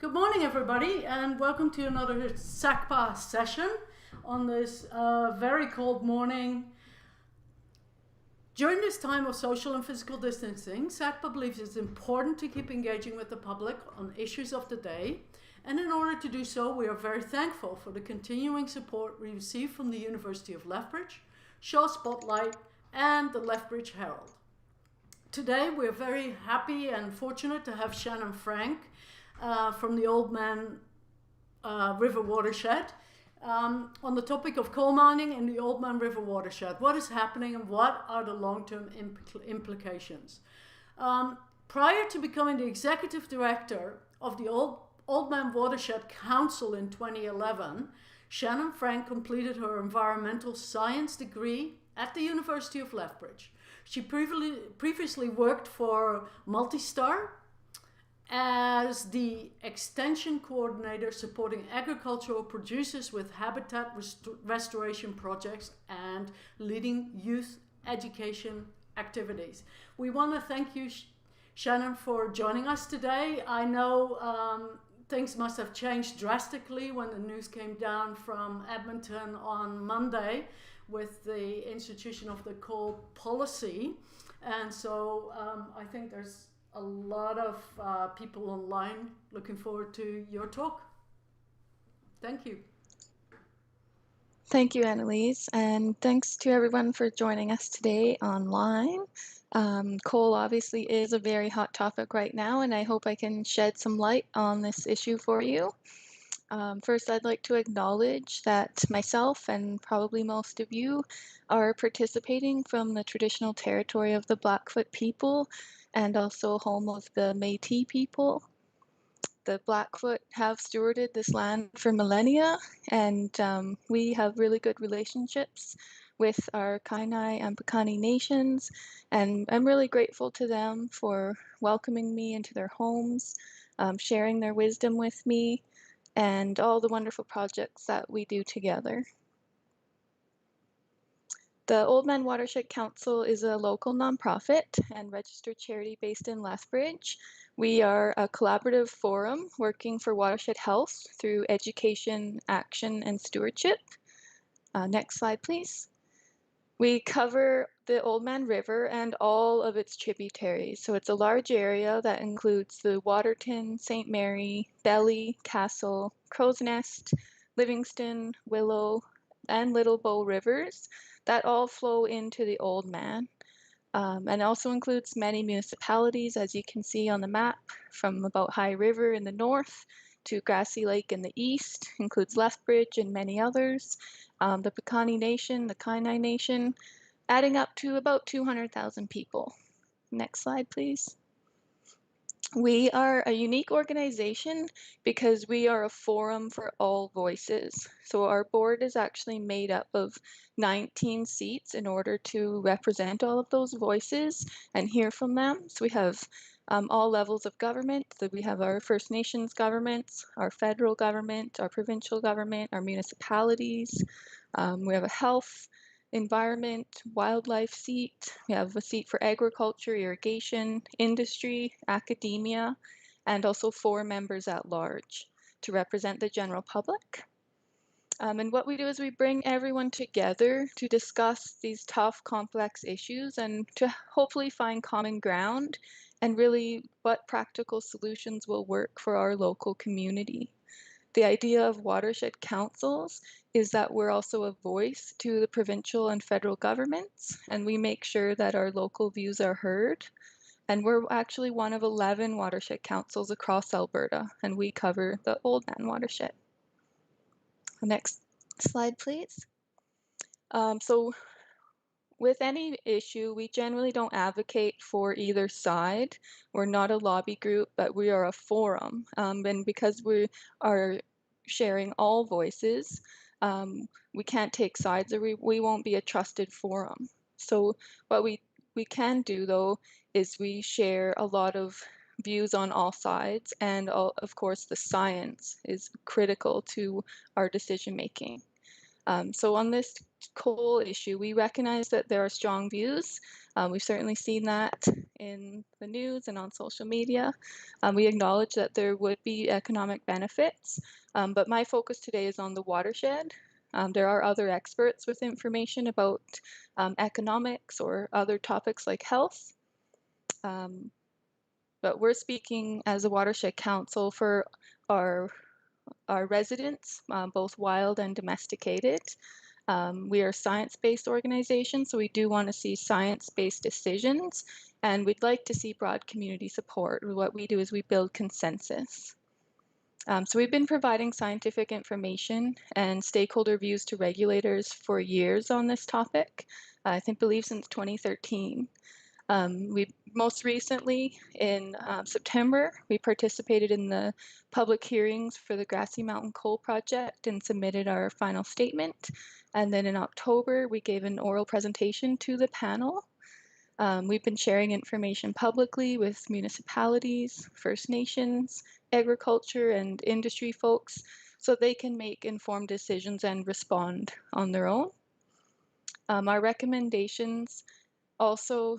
Good morning, everybody, and welcome to another SACPA session on this very cold morning. During this time of social and physical distancing, SACPA believes it's important to keep engaging with the public on issues of the day, and in order to do so, we are very thankful for the continuing support we receive from the University of Lethbridge, Shaw Spotlight, and the Lethbridge Herald. Today, we're very happy and fortunate to have Shannon Frank from the Oldman River Watershed on the topic of coal mining in the Oldman River Watershed. What is happening and what are the long-term implications? Prior to becoming the executive director of the Oldman Watershed Council in 2011, Shannon Frank completed her environmental science degree at the University of Lethbridge. She previously worked for Multistar as the extension coordinator supporting agricultural producers with habitat restoration projects and leading youth education activities. We want to thank you, Shannon, for joining us today. I know things must have changed drastically when the news came down from Edmonton on Monday with the institution of the coal policy. And so I think there's a lot of people online looking forward to your talk. Thank you. Thank you, Annalise, and thanks to everyone for joining us today online. Coal obviously is a very hot topic right now, and I hope I can shed some light on this issue for you. First, I'd like to acknowledge that myself and probably most of you are participating from the traditional territory of the Blackfoot people and also home of the Métis people. The Blackfoot have stewarded this land for millennia, and we have really good relationships with our Kainai and Piikani nations, and I'm really grateful to them for welcoming me into their homes, sharing their wisdom with me, and all the wonderful projects that we do together. The Oldman Watershed Council is a local nonprofit and registered charity based in Lethbridge. We are a collaborative forum working for watershed health through education, action, and stewardship. Next slide, please. We cover the Oldman River and all of its tributaries. So it's a large area that includes the Waterton, St. Mary, Belly, Castle, Crowsnest, Livingstone, Willow, and Little Bow rivers that all flow into the Oldman. And also includes many municipalities, as you can see on the map, from about High River in the north to Grassy Lake in the east, includes Lethbridge and many others, the Piikani Nation, the Kainai Nation, adding up to about 200,000 people. Next slide, please. We are a unique organization because we are a forum for all voices. So our board is actually made up of 19 seats in order to represent all of those voices and hear from them. So we have all levels of government. So we have our First Nations governments, our federal government, our provincial government, our municipalities. We have a health, environment, wildlife seat. We have a seat for agriculture, irrigation, industry, academia, and also 4 members at large to represent the general public. And what we do is we bring everyone together to discuss these tough, complex issues and to hopefully find common ground and really what practical solutions will work for our local community. The idea of watershed councils is that we're also a voice to the provincial and federal governments, and we make sure that our local views are heard. And we're actually one of 11 watershed councils across Alberta, and we cover the Oldman watershed. Next slide, please. So with any issue, we generally don't advocate for either side. We're not a lobby group, but we are a forum. And because we are sharing all voices, we can't take sides, or we won't be a trusted forum. So what we can do, though, is we share a lot of views on all sides, and of course the science is critical to our decision making. So on this coal issue, we recognize that there are strong views. We've certainly seen that in the news and on social media. We acknowledge that there would be economic benefits, but my focus today is on the watershed. There are other experts with information about economics or other topics like health. But we're speaking as a watershed council for our residents, both wild and domesticated. We are a science-based organization, so we do want to see science-based decisions, and we'd like to see broad community support. What we do is we build consensus. So we've been providing scientific information and stakeholder views to regulators for years on this topic. I believe since 2013. We most recently in September, we participated in the public hearings for the Grassy Mountain Coal Project and submitted our final statement. And then in October, we gave an oral presentation to the panel. We've been sharing information publicly with municipalities, First Nations, agriculture, and industry folks so they can make informed decisions and respond on their own. Our recommendations also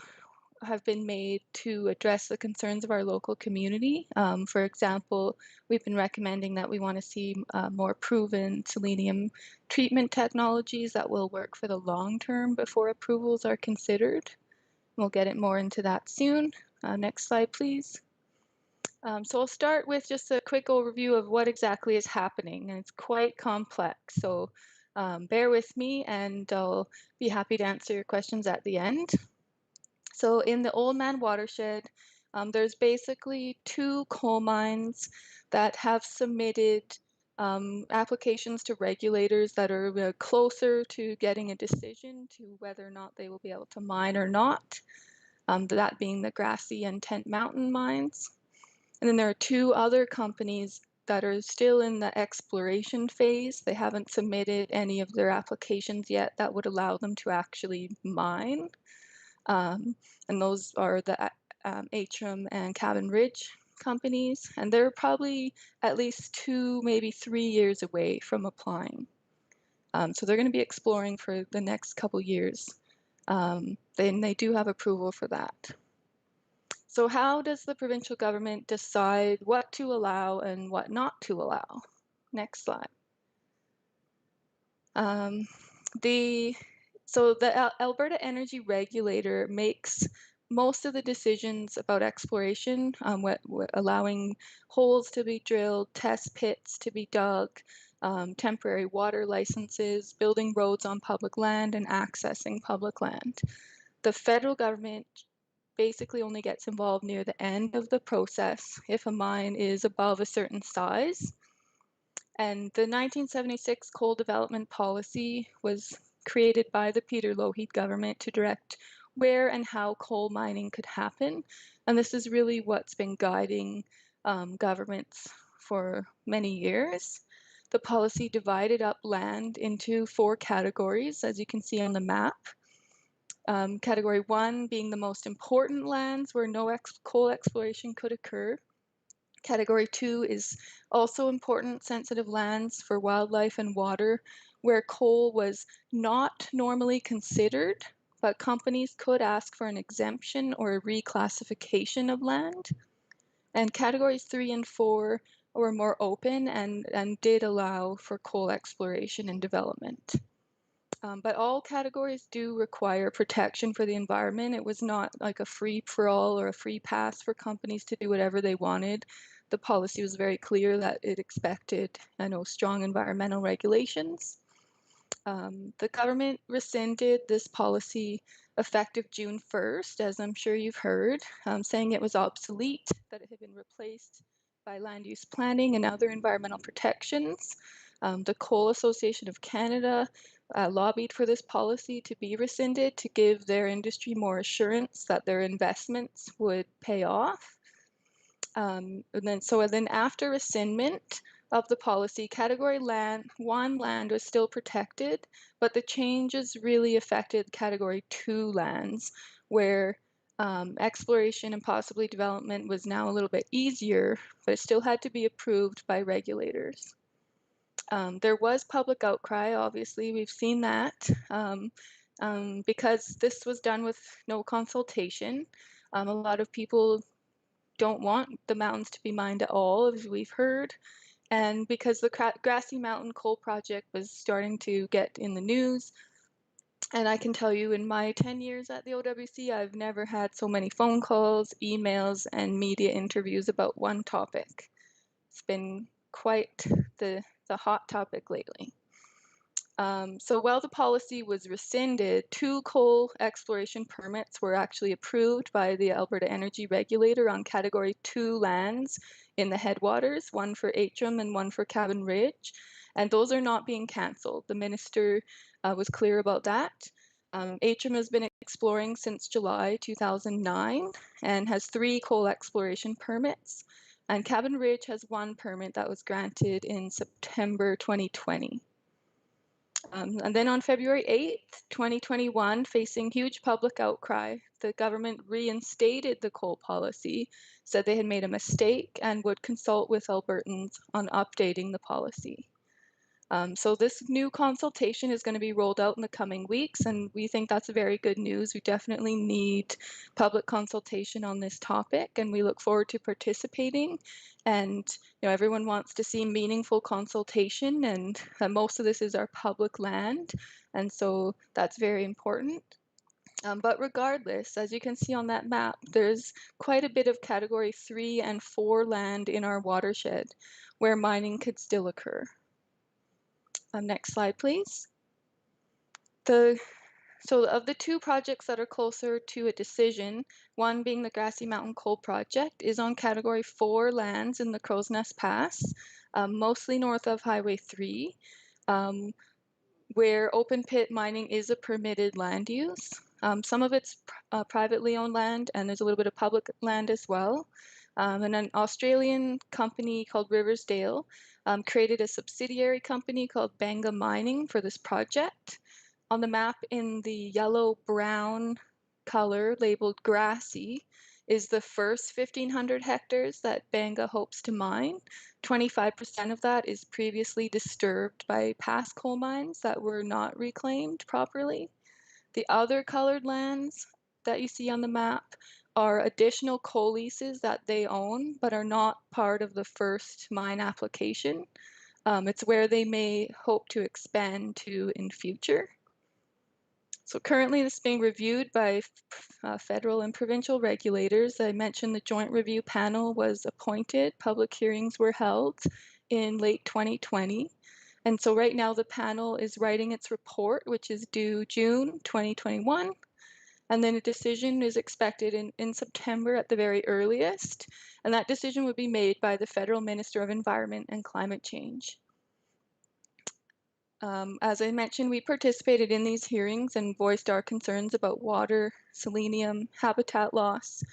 have been made to address the concerns of our local community. For example, we've been recommending that we want to see more proven selenium treatment technologies that will work for the long term before approvals are considered. We'll get it more into that soon. Next slide, please. So I'll start with just a quick overview of what exactly is happening, and it's quite complex. So bear with me, and I'll be happy to answer your questions at the end. So in the Oldman Watershed, there's basically 2 coal mines that have submitted applications to regulators that are closer to getting a decision to whether or not they will be able to mine or not, that being the Grassy and Tent Mountain mines. And then there are 2 other companies that are still in the exploration phase. They haven't submitted any of their applications yet that would allow them to actually mine. And those are the Atrium and Cabin Ridge companies, and they're probably at least 2, maybe 3 years away from applying. So they're going to be exploring for the next couple years. Then they do have approval for that. So how does the provincial government decide what to allow and what not to allow? Next slide. So the Alberta Energy Regulator makes most of the decisions about exploration, allowing holes to be drilled, test pits to be dug, temporary water licenses, building roads on public land, and accessing public land. The federal government basically only gets involved near the end of the process if a mine is above a certain size. And the 1976 coal development policy was created by the Peter Lougheed government to direct where and how coal mining could happen. And this is really what's been guiding governments for many years. The policy divided up land into 4 categories, as you can see on the map. Category 1 being the most important lands where no coal exploration could occur. Category 2 is also important sensitive lands for wildlife and water where coal was not normally considered, but companies could ask for an exemption or a reclassification of land. And categories 3 and 4 were more open and did allow for coal exploration and development. But all categories do require protection for the environment. It was not like a free-for-all or a free pass for companies to do whatever they wanted. The policy was very clear that it expected, strong environmental regulations. The government rescinded this policy effective June 1st, as I'm sure you've heard, saying it was obsolete, that it had been replaced by land use planning and other environmental protections. The Coal Association of Canada lobbied for this policy to be rescinded to give their industry more assurance that their investments would pay off. And then after rescindment of the policy, Category 1 land was still protected, but the changes really affected Category 2 lands, where exploration and possibly development was now a little bit easier, but it still had to be approved by regulators. There was public outcry, obviously, we've seen that, because this was done with no consultation. A lot of people don't want the mountains to be mined at all, as we've heard. And because the Grassy Mountain Coal Project was starting to get in the news, and I can tell you in my 10 years at the OWC, I've never had so many phone calls, emails, and media interviews about one topic. It's been quite the hot topic lately. So while the policy was rescinded, 2 coal exploration permits were actually approved by the Alberta Energy Regulator on Category 2 lands in the headwaters, one for Aitrim and one for Cabin Ridge, and those are not being cancelled. The minister was clear about that. Aitrim has been exploring since July 2009 and has 3 coal exploration permits, and Cabin Ridge has 1 permit that was granted in September 2020. And then on February 8th, 2021, facing huge public outcry, the government reinstated the coal policy, said they had made a mistake, and would consult with Albertans on updating the policy. So this new consultation is going to be rolled out in the coming weeks, and we think that's very good news. We definitely need public consultation on this topic, and we look forward to participating. And everyone wants to see meaningful consultation, and most of this is our public land, and so that's very important. But regardless, as you can see on that map, there's quite a bit of Category 3 and 4 land in our watershed where mining could still occur. Next slide, please. So of the 2 projects that are closer to a decision, one being the Grassy Mountain Coal Project, is on Category 4 lands in the Crowsnest Pass, mostly north of Highway 3, where open pit mining is a permitted land use. Some of it's privately owned land, and there's a little bit of public land as well. And an Australian company called Riversdale created a subsidiary company called Banga Mining for this project. On the map in the yellow-brown color labeled Grassy is the first 1,500 hectares that Banga hopes to mine. 25% of that is previously disturbed by past coal mines that were not reclaimed properly. The other colored lands that you see on the map are additional coal leases that they own, but are not part of the first mine application. It's where they may hope to expand to in future. So currently this is being reviewed by federal and provincial regulators. I mentioned the joint review panel was appointed. Public hearings were held in late 2020. And so right now the panel is writing its report, which is due June 2021. And then a decision is expected in September at the very earliest. And that decision would be made by the Federal Minister of Environment and Climate Change. As I mentioned, we participated in these hearings and voiced our concerns about water, selenium, habitat loss,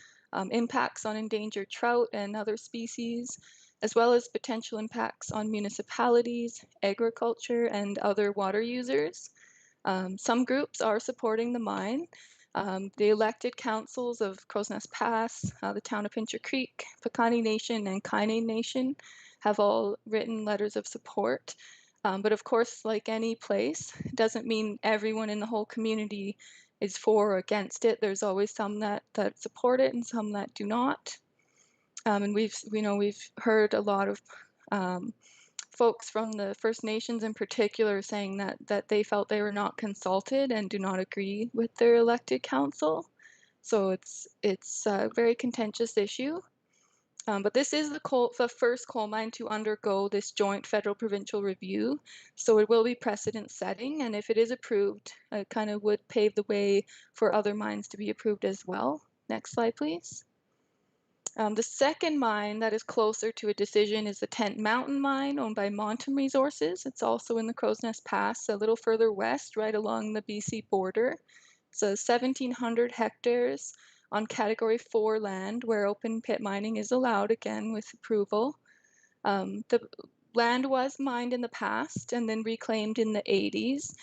impacts on endangered trout and other species, as well as potential impacts on municipalities, agriculture, and other water users. Some groups are supporting the mine. The elected councils of Crowsnest Pass, the town of Pincher Creek, Piikani Nation, and Kainai Nation have all written letters of support. But of course, like any place, it doesn't mean everyone in the whole community is for or against it. There's always some that support it and some that do not. And we've heard a lot of folks from the First Nations in particular saying that they felt they were not consulted and do not agree with their elected council. So it's a very contentious issue. But this is the first coal mine to undergo this joint federal-provincial review, so it will be precedent-setting, and if it is approved, it kind of would pave the way for other mines to be approved as well. Next slide, please. The second mine that is closer to a decision is the Tent Mountain mine owned by Montum Resources. It's also in the Crowsnest Pass, a little further west, right along the BC border. It's 1,700 hectares on Category 4 land where open pit mining is allowed, again with approval. The land was mined in the past and then reclaimed in the 80s.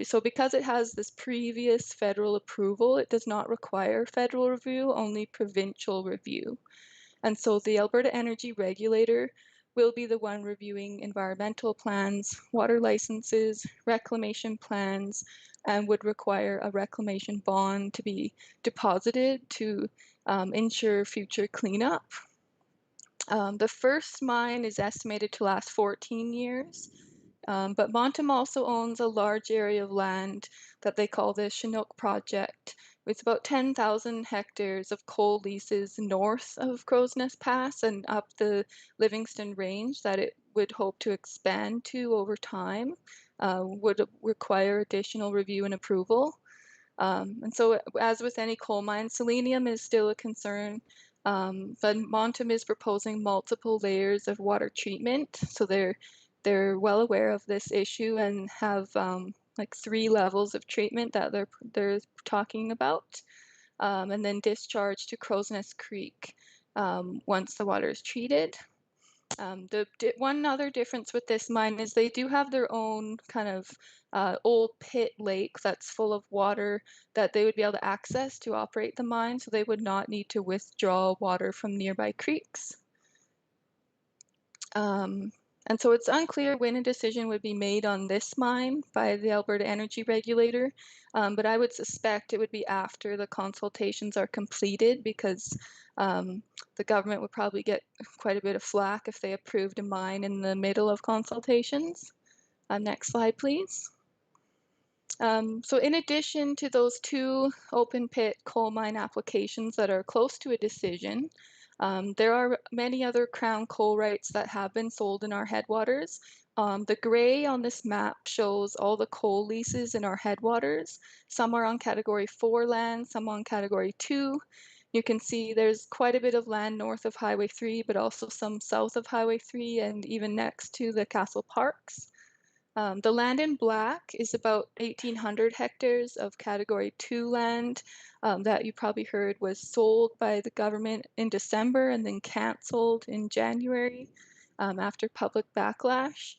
So because it has this previous federal approval, it does not require federal review, only provincial review. And so the Alberta Energy Regulator will be the one reviewing environmental plans, water licenses, reclamation plans, and would require a reclamation bond to be deposited to ensure future cleanup. The first mine is estimated to last 14 years, but Montem also owns a large area of land that they call the Chinook Project, with about 10,000 hectares of coal leases north of Crowsnest Pass and up the Livingstone Range that it would hope to expand to over time, would require additional review and approval. And so, as with any coal mine, selenium is still a concern, but Montem is proposing multiple layers of water treatment. So they're well aware of this issue and have like 3 levels of treatment that they're talking about, and then discharge to Crowsnest Creek once the water is treated. One other difference with this mine is they do have their own kind of old pit lake that's full of water that they would be able to access to operate the mine, so they would not need to withdraw water from nearby creeks. And so it's unclear when a decision would be made on this mine by the Alberta Energy Regulator, but I would suspect it would be after the consultations are completed, because the government would probably get quite a bit of flack if they approved a mine in the middle of consultations. Next slide, please. So in addition to those 2 open pit coal mine applications that are close to a decision, there are many other Crown coal rights that have been sold in our headwaters. The gray on this map shows all the coal leases in our headwaters. Some are on Category 4 land, some on Category 2. You can see there's quite a bit of land north of Highway 3, but also some south of Highway 3 and even next to the Castle Parks. The land in black is about 1,800 hectares of Category 2 land that you probably heard was sold by the government in December and then canceled in January after public backlash.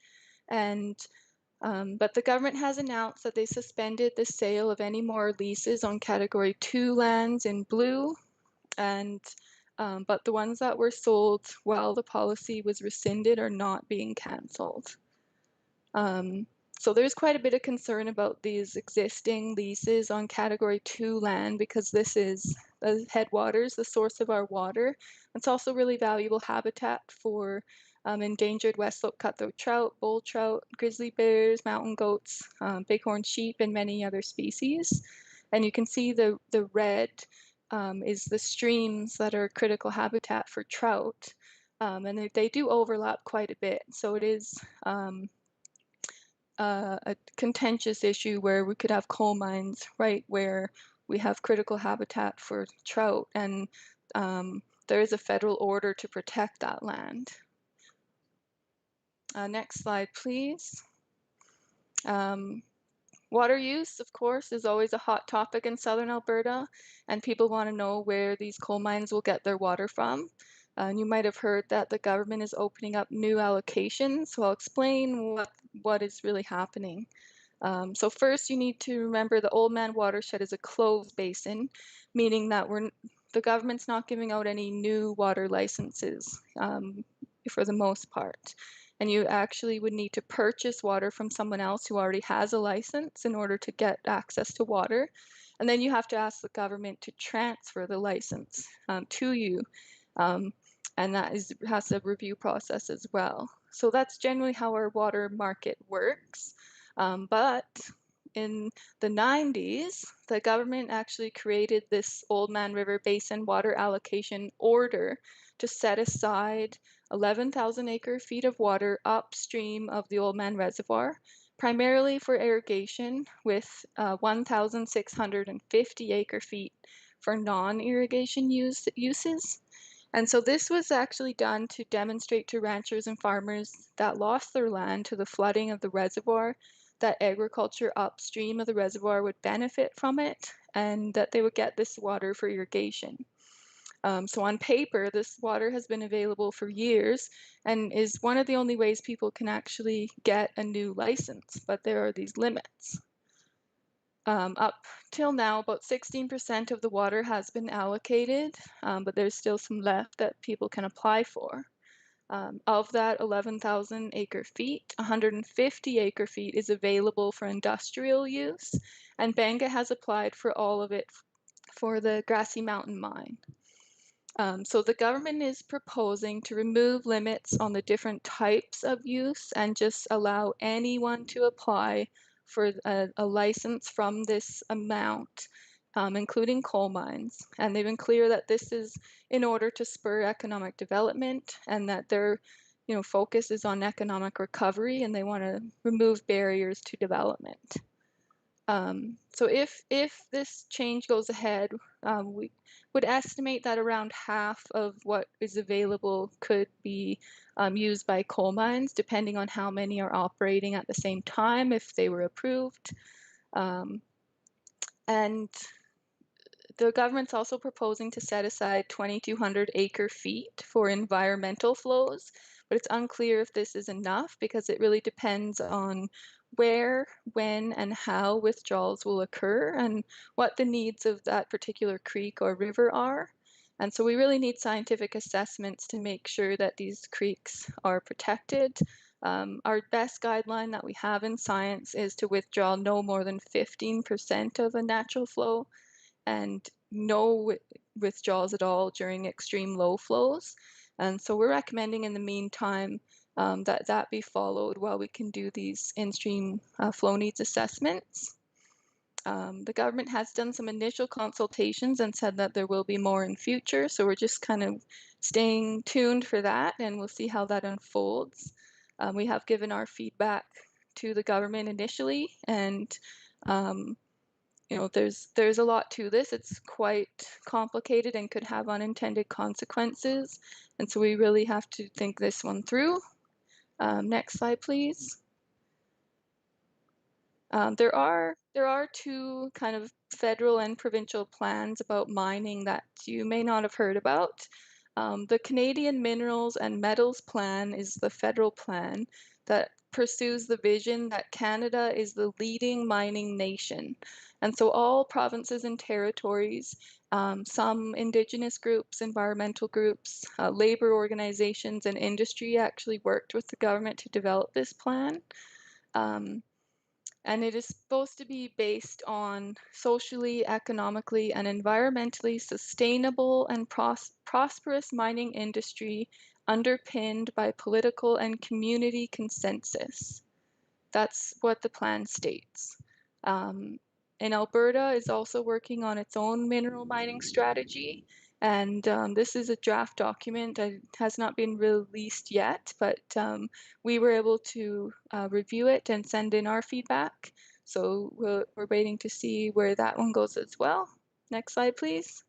But the government has announced that they suspended the sale of any more leases on Category 2 lands in blue, but the ones that were sold while the policy was rescinded are not being canceled. So there's quite a bit of concern about these existing leases on Category 2 land, because this is the headwaters, the source of our water. It's also really valuable habitat for endangered West Slope cutthroat trout, bull trout, grizzly bears, mountain goats, bighorn sheep, and many other species. And you can see the red is the streams that are critical habitat for trout. And they do overlap quite a bit. So it is a contentious issue where we could have coal mines right where we have critical habitat for trout, and there is a federal order to protect that land. Next slide, please. Water use, of course, is always a hot topic in southern Alberta, and people want to know where these coal mines will get their water from. And you might have heard that the government is opening up new allocations, so I'll explain what is really happening. So first, you need to remember the Oldman Watershed is a closed basin, meaning that the government's not giving out any new water licenses for the most part. And you actually would need to purchase water from someone else who already has a license in order to get access to water. And then you have to ask the government to transfer the license to you. And that has a review process as well. So that's generally how our water market works. But in the 90s, the government actually created this Oldman River Basin water allocation order to set aside 11,000 acre feet of water upstream of the Oldman Reservoir, primarily for irrigation, with 1,650 acre feet for non-irrigation uses. And so this was actually done to demonstrate to ranchers and farmers that lost their land to the flooding of the reservoir that agriculture upstream of the reservoir would benefit from it, and that they would get this water for irrigation. So on paper, this water has been available for years and is one of the only ways people can actually get a new license, but there are these limits. Up till now, about 16% of the water has been allocated, but there's still some left that people can apply for. Of that 11,000 acre feet, 150 acre feet is available for industrial use, and Banga has applied for all of it for the Grassy Mountain mine. So the government is proposing to remove limits on the different types of use and just allow anyone to apply for a license from this amount, including coal mines. And they've been clear that this is in order to spur economic development and that their focus is on economic recovery and they want to remove barriers to development. So if this change goes ahead, we would estimate that around half of what is available could be used by coal mines, depending on how many are operating at the same time, if they were approved. And the government's also proposing to set aside 2,200 acre feet for environmental flows, but it's unclear if this is enough because it really depends on where, when, and how withdrawals will occur and what the needs of that particular creek or river are. And so we really need scientific assessments to make sure that these creeks are protected. Our best guideline that we have in science is to withdraw no more than 15% of a natural flow and no withdrawals at all during extreme low flows. And so we're recommending in the meantime that that be followed while we can do these in-stream flow needs assessments. The government has done some initial consultations and said that there will be more in future. So we're just kind of staying tuned for that and we'll see how that unfolds. We have given our feedback to the government initially and there's a lot to this. It's quite complicated and could have unintended consequences. And so we really have to think this one through. Next slide, please. There are two kind of federal and provincial plans about mining that you may not have heard about. The Canadian Minerals and Metals Plan is the federal plan that pursues the vision that Canada is the leading mining nation. And so all provinces and territories, some Indigenous groups, environmental groups, labor organizations, and industry actually worked with the government to develop this plan. And it is supposed to be based on socially, economically, and environmentally sustainable and prosperous mining industry underpinned by political and community consensus. That's what the plan states. And Alberta is also working on its own mineral mining strategy. And this is a draft document that has not been released yet, but we were able to review it and send in our feedback. So we're waiting to see where that one goes as well. Next slide, please.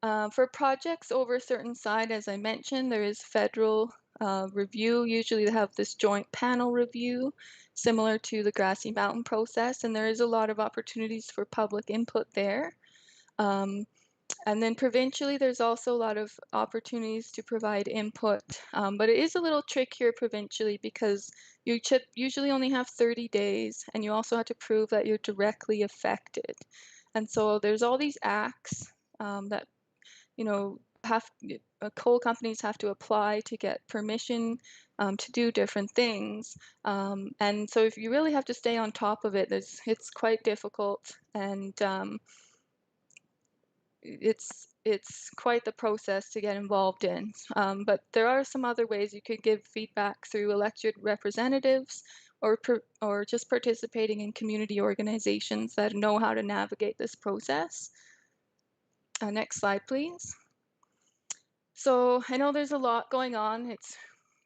For projects over a certain size, as I mentioned, there is federal review. Usually they have this joint panel review, similar to the Grassy Mountain process, and there is a lot of opportunities for public input there. And then provincially, there's also a lot of opportunities to provide input, but it is a little trickier provincially because you usually only have 30 days, and you also have to prove that you're directly affected. And so there's all these acts that coal companies have to apply to get permission to do different things. And so if you really have to stay on top of it, it's quite difficult and it's quite the process to get involved in. But there are some other ways you could give feedback through elected representatives or just participating in community organizations that know how to navigate this process. Next slide, please. So I know there's a lot going on. It's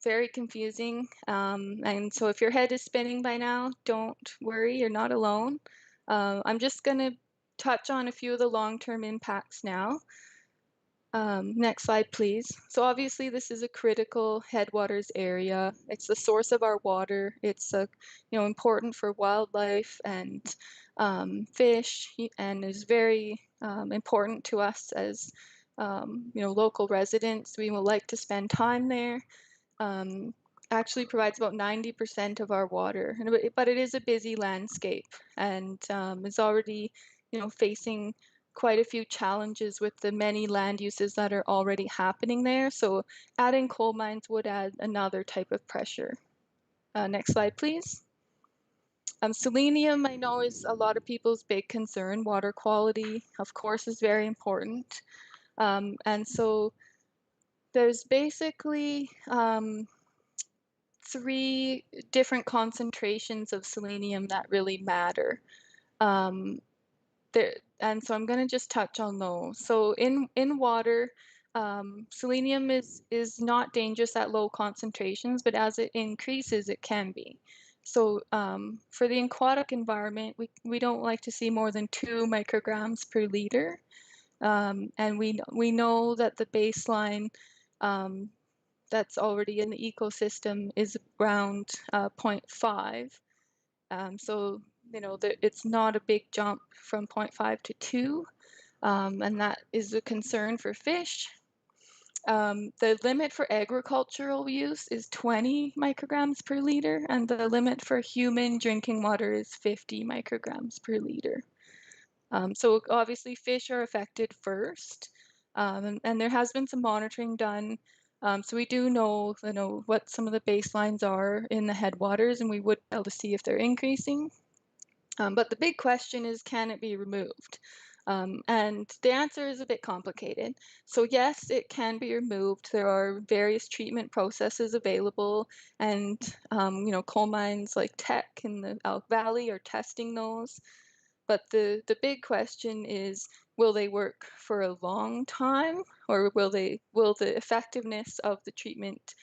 very confusing. And so if your head is spinning by now, don't worry, you're not alone. I'm just going to touch on a few of the long-term impacts now. Next slide, please. So obviously this is a critical headwaters area. It's the source of our water. It's important for wildlife and fish, and is very important to us as local residents. We would like to spend time there. Actually provides about 90% of our water, but it is a busy landscape and is already facing quite a few challenges with the many land uses that are already happening there. So adding coal mines would add another type of pressure. Next slide, please. Selenium, I know, is a lot of people's big concern. Water quality, of course, is very important. And so there's basically 3 different concentrations of selenium that really matter. And so I'm going to just touch on those. So in water, selenium is not dangerous at low concentrations, but as it increases, it can be. So for the aquatic environment, we don't like to see more than 2 micrograms per liter. And we know that the baseline that's already in the ecosystem is around 0.5. So it's not a big jump from 0.5 to 2, and that is a concern for fish. The limit for agricultural use is 20 micrograms per liter, and the limit for human drinking water is 50 micrograms per liter. So obviously fish are affected first, and there has been some monitoring done. So we do know, what some of the baselines are in the headwaters, and we would be able to see if they're increasing. But the big question is, can it be removed? And the answer is a bit complicated. So yes, it can be removed. There are various treatment processes available, and coal mines like Teck in the Elk Valley are testing those. But the big question is, will they work for a long time, or will the effectiveness of the treatment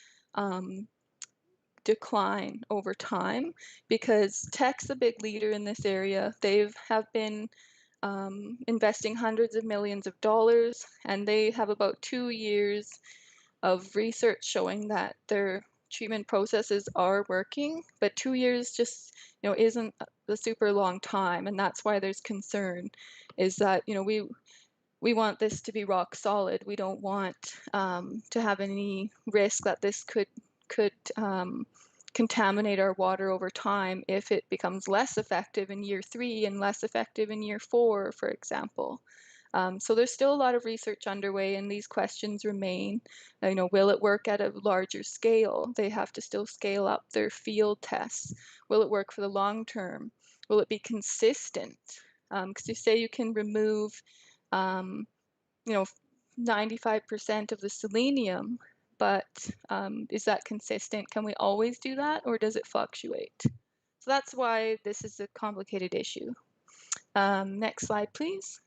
decline over time? Because Teck's a big leader in this area. They have been investing hundreds of millions of dollars, and they have about 2 years of research showing that their treatment processes are working, but 2 years just isn't a super long time, and that's why there's concern. Is that we want this to be rock solid. We don't want to have any risk that this could contaminate our water over time if it becomes less effective in year 3 and less effective in year 4, for example. So there's still a lot of research underway, and these questions remain. Will it work at a larger scale? They have to still scale up their field tests. Will it work for the long term? Will it be consistent? Because you say you can remove, 95% of the selenium, but is that consistent? Can we always do that, or does it fluctuate? So that's why this is a complicated issue. Next slide, please.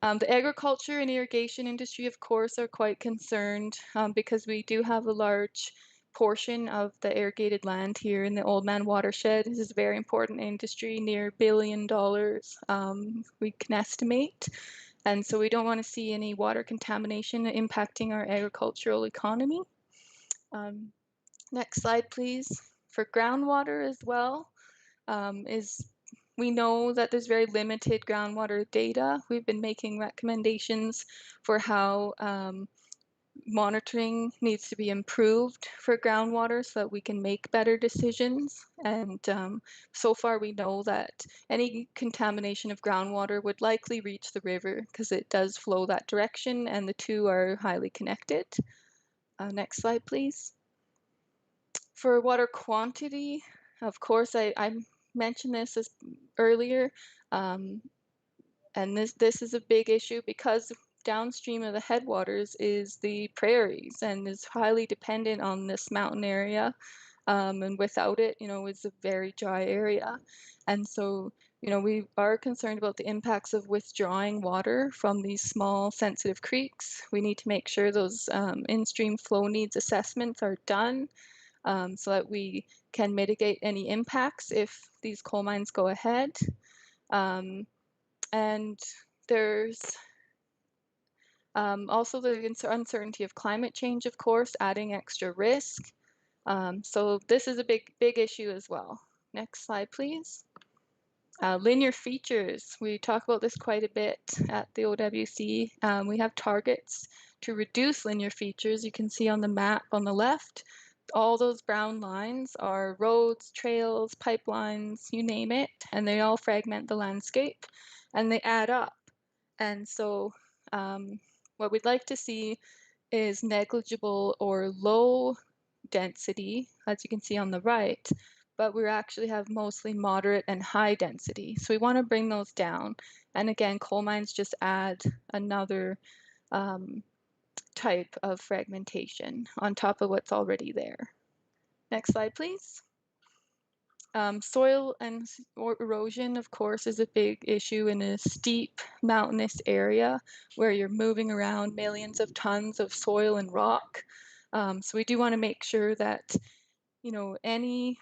The agriculture and irrigation industry, of course, are quite concerned because we do have a large portion of the irrigated land here in the Oldman Watershed. This is a very important industry, near $1 billion, we can estimate. And so we don't want to see any water contamination impacting our agricultural economy. Next slide, please. For groundwater as well, we know that there's very limited groundwater data. We've been making recommendations for how monitoring needs to be improved for groundwater so that we can make better decisions. And so far we know that any contamination of groundwater would likely reach the river because it does flow that direction, and the two are highly connected. Next slide, please. For water quantity, of course, I mentioned this earlier, and this is a big issue because downstream of the headwaters is the prairies and is highly dependent on this mountain area, and without it, it's a very dry area. And so, we are concerned about the impacts of withdrawing water from these small sensitive creeks. We need to make sure those in-stream flow needs assessments are done, so that we can mitigate any impacts if these coal mines go ahead. And there's also the uncertainty of climate change, of course, adding extra risk. So this is a big issue as well. Next slide, please. Linear features. We talk about this quite a bit at the OWC. We have targets to reduce linear features. You can see on the map on the left, all those brown lines are roads, trails, pipelines, you name it, and they all fragment the landscape, and they add up. And so what we'd like to see is negligible or low density, as you can see on the right, but we actually have mostly moderate and high density. So we want to bring those down. And again, coal mines just add another type of fragmentation on top of what's already there. Next slide, please. Soil and erosion, of course, is a big issue in a steep mountainous area where you're moving around millions of tons of soil and rock. So we do want to make sure that, any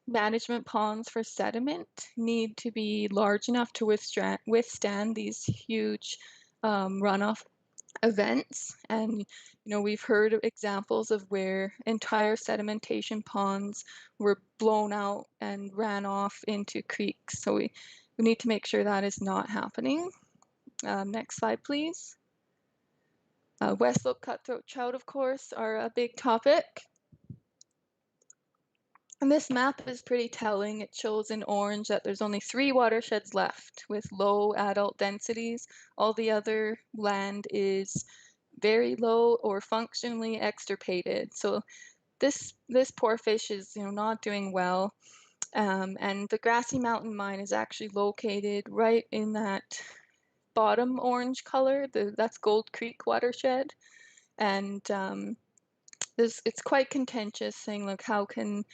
management ponds for sediment need to be large enough to withstand these huge runoff events. And we've heard of examples of where entire sedimentation ponds were blown out and ran off into creeks. So we need to make sure that is not happening. Next slide, please. West Slope cutthroat trout, of course, are a big topic. And this map is pretty telling. It shows in orange that there's only 3 watersheds left with low adult densities. All the other land is very low or functionally extirpated. So this poor fish is not doing well. And the Grassy Mountain Mine is actually located right in that bottom orange color. That's Gold Creek watershed. And it's quite contentious, saying, look, how can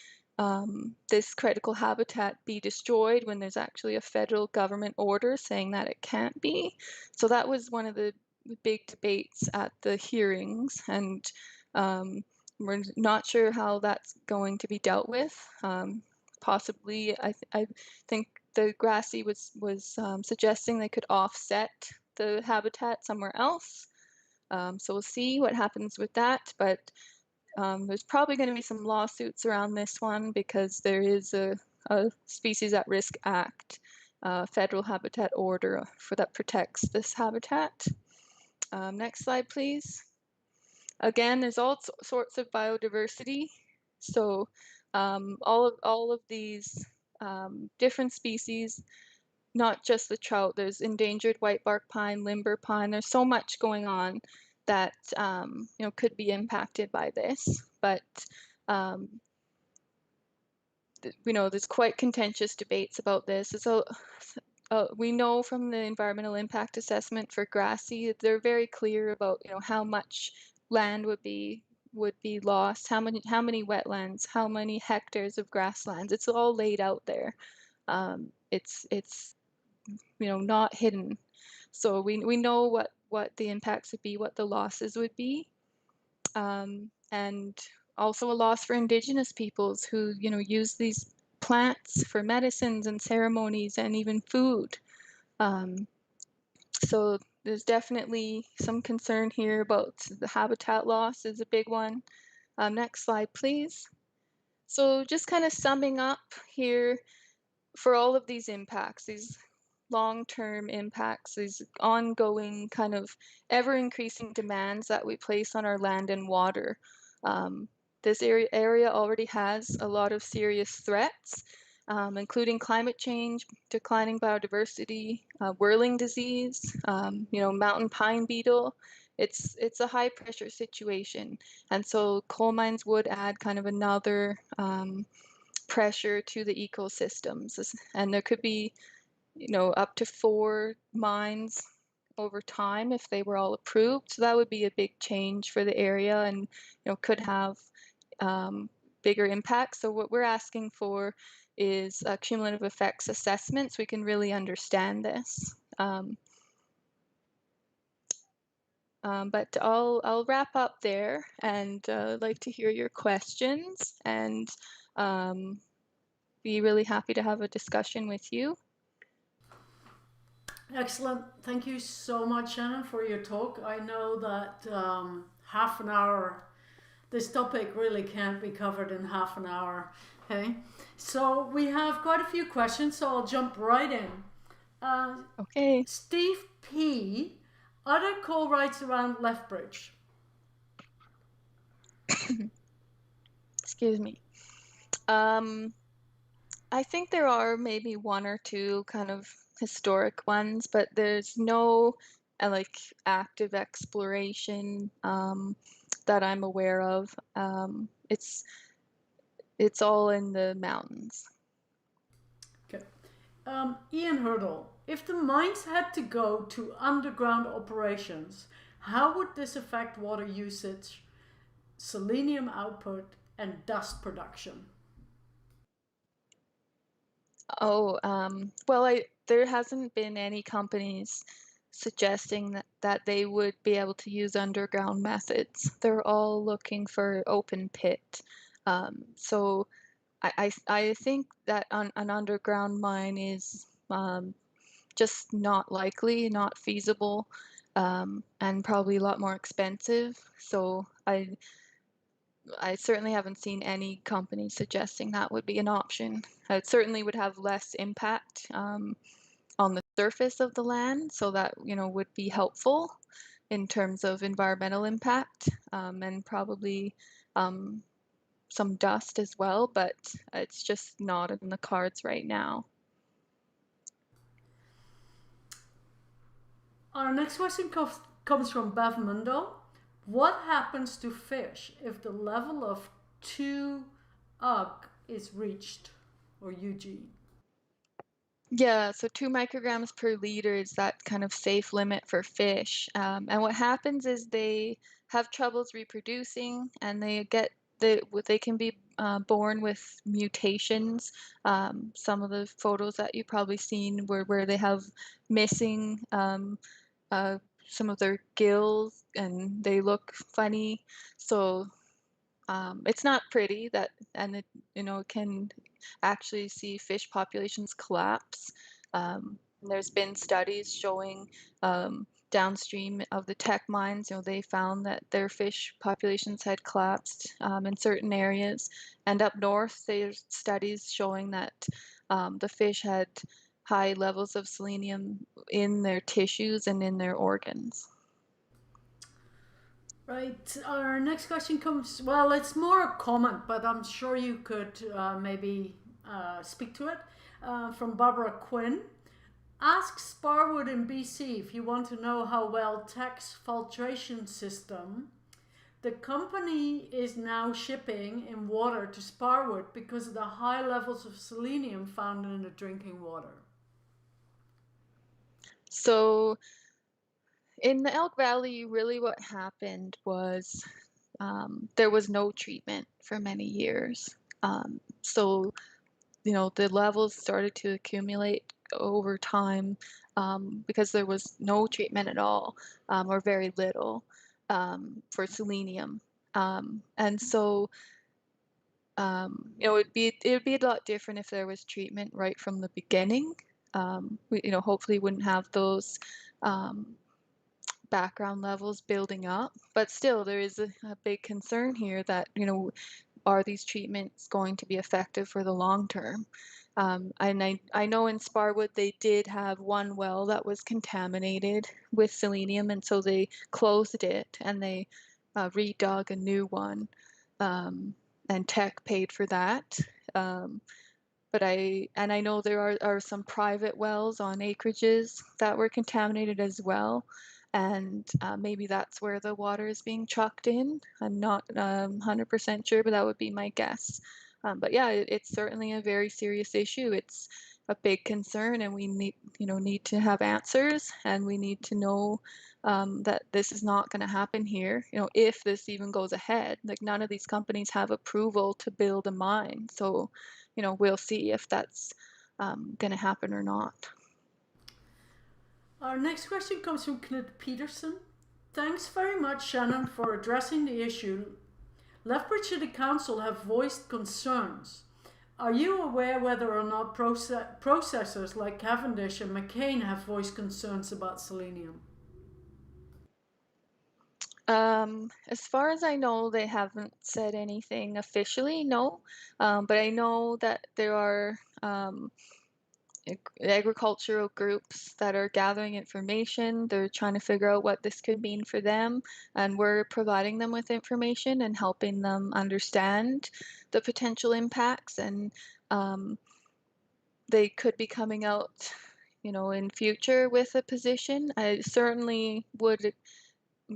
this critical habitat be destroyed when there's actually a federal government order saying that it can't be? So that was one of the big debates at the hearings, and we're not sure how that's going to be dealt with. Possibly, I think the Grassy was suggesting they could offset the habitat somewhere else. So we'll see what happens with that, but there's probably going to be some lawsuits around this one because there is a Species at Risk Act, federal habitat order that protects this habitat. Next slide, please. Again, there's all sorts of biodiversity. So all of these different species, not just the trout, there's endangered whitebark pine, limber pine, there's so much going on that could be impacted by this, but there's quite contentious debates about this. So we know from the environmental impact assessment for Grassy, they're very clear about how much land would be lost, how many wetlands, how many hectares of grasslands. It's all laid out there. It's not hidden. So we know what the impacts would be, what the losses would be, and also a loss for Indigenous peoples who use these plants for medicines and ceremonies and even food. So there's definitely some concern here about the habitat loss is a big one. Next slide, please. So just kind of summing up here, for all of these impacts, these long-term impacts, these ongoing kind of ever-increasing demands that we place on our land and water. This area already has a lot of serious threats, including climate change, declining biodiversity, whirling disease, mountain pine beetle. It's a high pressure situation, and so coal mines would add kind of another pressure to the ecosystems, and there could be up to 4 mines over time if they were all approved. So that would be a big change for the area, and could have bigger impacts. So what we're asking for is a cumulative effects assessment so we can really understand this. But I'll wrap up there, and I'd like to hear your questions, and be really happy to have a discussion with you. Excellent. Thank you so much, Shannon, for your talk. I know that half an hour, this topic really can't be covered in half an hour. Okay, so we have quite a few questions, so I'll jump right in. Okay. Steve P. Other coal rights around Lethbridge? Excuse me. I think there are maybe 1 or 2 kind of historic ones, but there's no like active exploration that I'm aware of. It's all in the mountains. Okay. Ian Hurdle, if the mines had to go to underground operations, how would this affect water usage, selenium output, and dust production? Oh, well, there hasn't been any companies suggesting that they would be able to use underground methods. They're all looking for open pit. So I think that an underground mine is just not likely, not feasible, and probably a lot more expensive. So I certainly haven't seen any company suggesting that would be an option. It certainly would have less impact on the surface of the land, so that would be helpful in terms of environmental impact, and probably some dust as well, but it's just not in the cards right now. Our next question comes from Bev Mundo. What happens to fish if the level of 2 UG is reached, or UG? Yeah, so 2 micrograms per liter is that kind of safe limit for fish. And what happens is they have troubles reproducing, and they can be born with mutations. Some of the photos that you've probably seen where they have missing some of their gills, and they look funny. So it's not pretty and it can actually see fish populations collapse. There's been studies showing downstream of the tech mines, they found that their fish populations had collapsed in certain areas. And up north, there's studies showing that the fish had high levels of selenium in their tissues and in their organs. Right. Our next question comes, well, it's more a comment, but I'm sure you could maybe speak to it. From Barbara Quinn. Ask Sparwood in BC if you want to know how well Tech's filtration system. The company is now shipping in water to Sparwood because of the high levels of selenium found in the drinking water. So in the Elk Valley, really what happened was there was no treatment for many years. So, the levels started to accumulate over time because there was no treatment at all, or very little, for selenium. And so, it would be a lot different if there was treatment right from the beginning. Hopefully wouldn't have those background levels building up, but still there is a big concern here that, are these treatments going to be effective for the long term? And I know in Sparwood they did have one well that was contaminated with selenium, and so they closed it and they redug a new one, and Tech paid for that. But I know there are some private wells on acreages that were contaminated as well, and maybe that's where the water is being trucked in. I'm not 100% sure, but that would be my guess. But yeah, it's certainly a very serious issue. It's a big concern, and we need to have answers, and we need to know that this is not going to happen here. If this even goes ahead, like none of these companies have approval to build a mine, so we'll see if that's going to happen or not. Our next question comes from Knut Peterson. Thanks very much, Shannon, for addressing the issue. Lethbridge City Council have voiced concerns. Are you aware whether or not processors like Cavendish and McCain have voiced concerns about selenium? As far as I know, they haven't said anything officially, no. But I know that there are agricultural groups that are gathering information. They're trying to figure out what this could mean for them, and we're providing them with information and helping them understand the potential impacts. And they could be coming out in future with a position. I certainly would,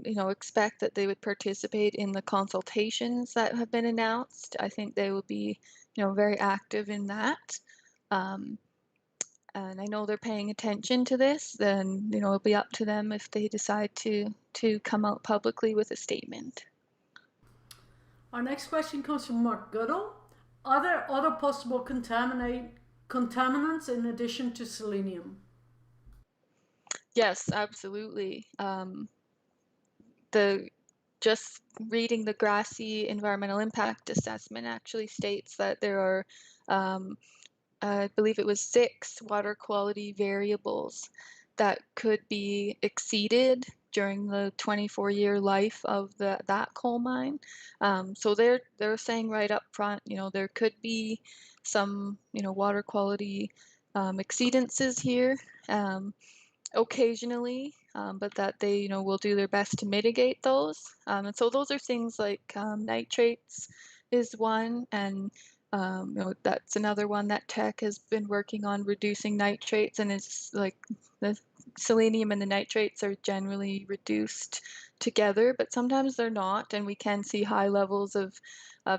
expect that they would participate in the consultations that have been announced. I think they will be, very active in that. And I know they're paying attention to this, then, it'll be up to them if they decide to come out publicly with a statement. Our next question comes from Mark Goodall. Are there other possible contaminants in addition to selenium? Yes, absolutely. Just reading the Grassy environmental impact assessment actually states that there are, I believe it was 6 water quality variables that could be exceeded during the 24-year life of that coal mine. So they're saying right up front, there could be some, water quality exceedances here occasionally, but that they, will do their best to mitigate those. And so those are things like nitrates is one, and that's another one that Tech has been working on, reducing nitrates, and it's like the selenium and the nitrates are generally reduced together, but sometimes they're not, and we can see high levels of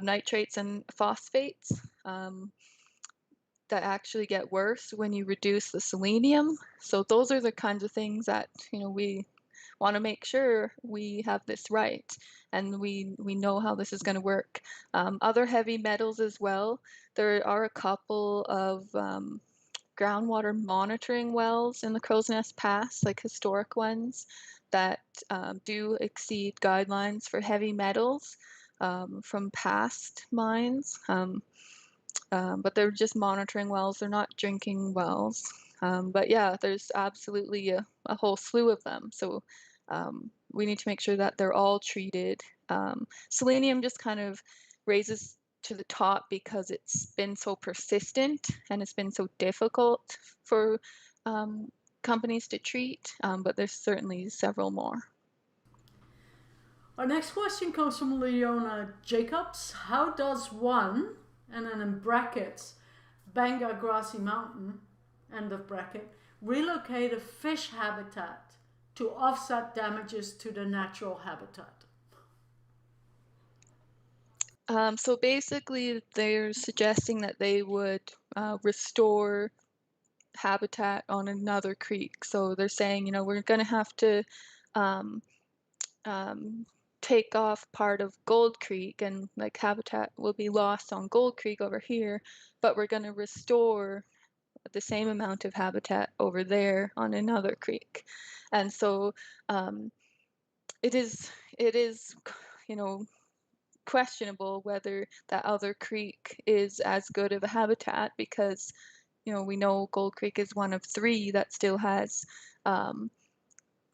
nitrates and phosphates that actually get worse when you reduce the selenium. So those are the kinds of things that, we want to make sure we have this right and we know how this is going to work. Other heavy metals as well. There are a couple of groundwater monitoring wells in the Crowsnest Pass, like historic ones, that do exceed guidelines for heavy metals from past mines. But they're just monitoring wells. They're not drinking wells. But yeah, there's absolutely a whole slew of them. So we need to make sure that they're all treated. Selenium just kind of raises to the top because it's been so persistent and it's been so difficult for companies to treat, but there's certainly several more. Our next question comes from Leona Jacobs. How does one, and then in brackets, Banga Grassy Mountain, end of bracket, relocate a fish habitat to offset damages to the natural habitat? So basically, they're suggesting that they would restore habitat on another creek. So they're saying, we're going to have to take off part of Gold Creek, and like habitat will be lost on Gold Creek over here, but we're going to restore the same amount of habitat over there on another creek. And so it is, questionable whether that other creek is as good of a habitat, because we know Gold Creek is one of 3 that still has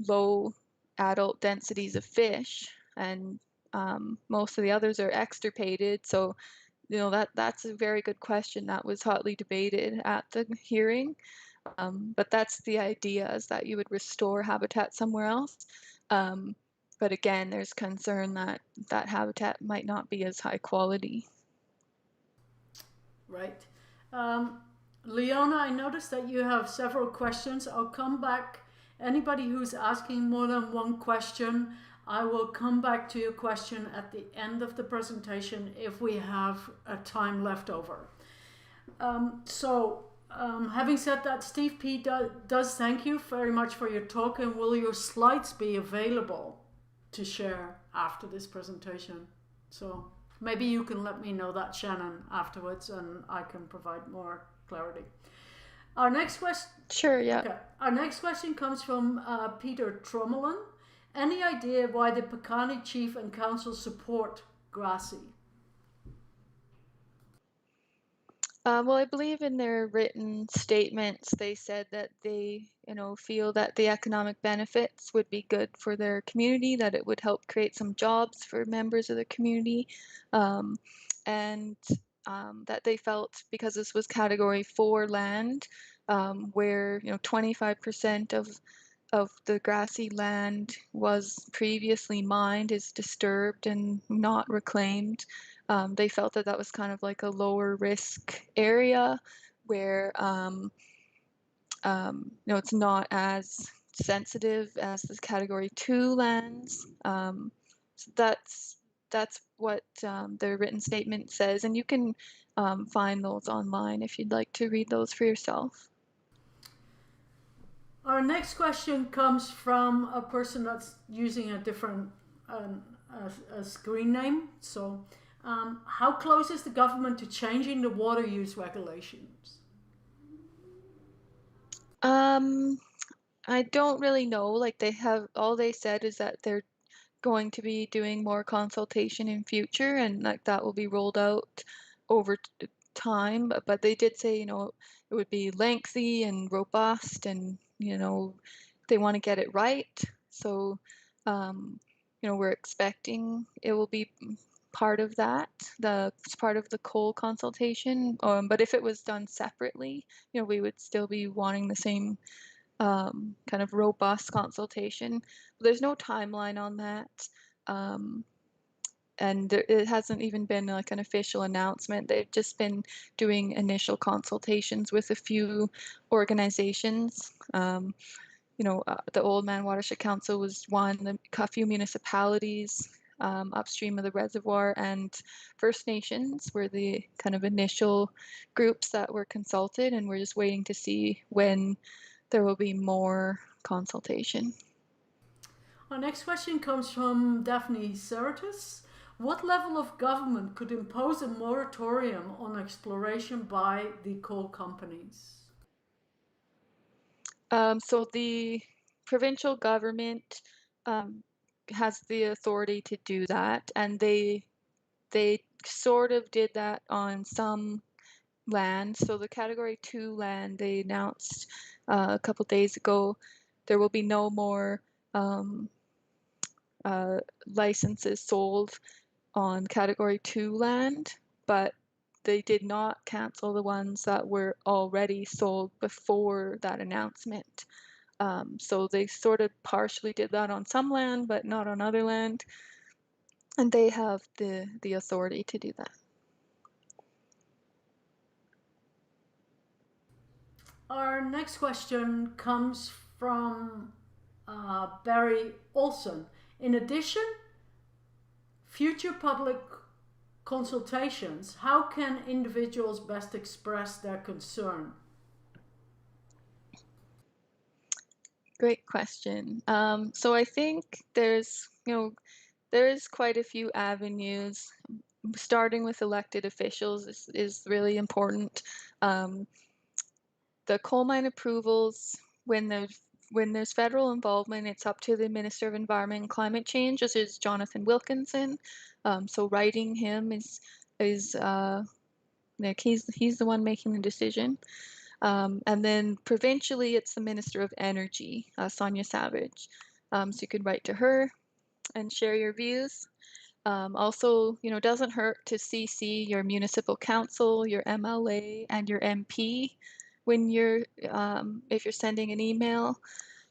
low adult densities of fish, and most of the others are extirpated. So that's a very good question that was hotly debated at the hearing. But that's the idea, is that you would restore habitat somewhere else. But again, there's concern that that habitat might not be as high quality. Right. Leona, I noticed that you have several questions. I'll come back. Anybody who's asking more than one question, I will come back to your question at the end of the presentation if we have a time left over. Having said that, Steve P. does thank you very much for your talk, and will your slides be available to share after this presentation? So maybe you can let me know that, Shannon, afterwards, and I can provide more clarity. Our next question. Sure, yeah. Okay. Our next question comes from Peter Tromelin. Any idea why the Pekani Chief and Council support Grassy? Well, I believe in their written statements, they said that they, feel that the economic benefits would be good for their community, that it would help create some jobs for members of the community, and that they felt, because this was Category 4 land, where 25% of the Grassy land was previously mined, is disturbed and not reclaimed. They felt that that was kind of like a lower risk area where it's not as sensitive as the Category 2 lands. So that's what the written statement says, and you can find those online if you'd like to read those for yourself. Our next question comes from a person that's using a different a screen name. So, how close is the government to changing the water use regulations? I don't really know. Like all they said is that they're going to be doing more consultation in future, and like that will be rolled out over time. But they did say, it would be lengthy and robust, and they want to get it right. So, we're expecting it will be part of that, it's part of the coal consultation. But if it was done separately, we would still be wanting the same kind of robust consultation. There's no timeline on that. And it hasn't even been like an official announcement. They've just been doing initial consultations with a few organizations. The Oldman Watershed Council was one, a few municipalities upstream of the reservoir, and First Nations were the kind of initial groups that were consulted, and we're just waiting to see when there will be more consultation. Our next question comes from Daphne Serratus. What level of government could impose a moratorium on exploration by the coal companies? So the provincial government has the authority to do that, and they sort of did that on some land. So the Category 2 land, they announced a couple days ago, there will be no more licenses sold on Category 2 land, but they did not cancel the ones that were already sold before that announcement. So they sort of partially did that on some land, but not on other land. And they have the authority to do that. Our next question comes from Barry Olson. In addition, future public consultations, how can individuals best express their concern? Great question. So I think there's quite a few avenues. Starting with elected officials is really important. The coal mine approvals, when there's federal involvement, it's up to the Minister of Environment and Climate Change, which is Jonathan Wilkinson. So writing him is like he's the one making the decision. And then provincially, it's the Minister of Energy, Sonia Savage. So you could write to her and share your views. Also, doesn't hurt to CC your municipal council, your MLA, and your MP when if you're sending an email.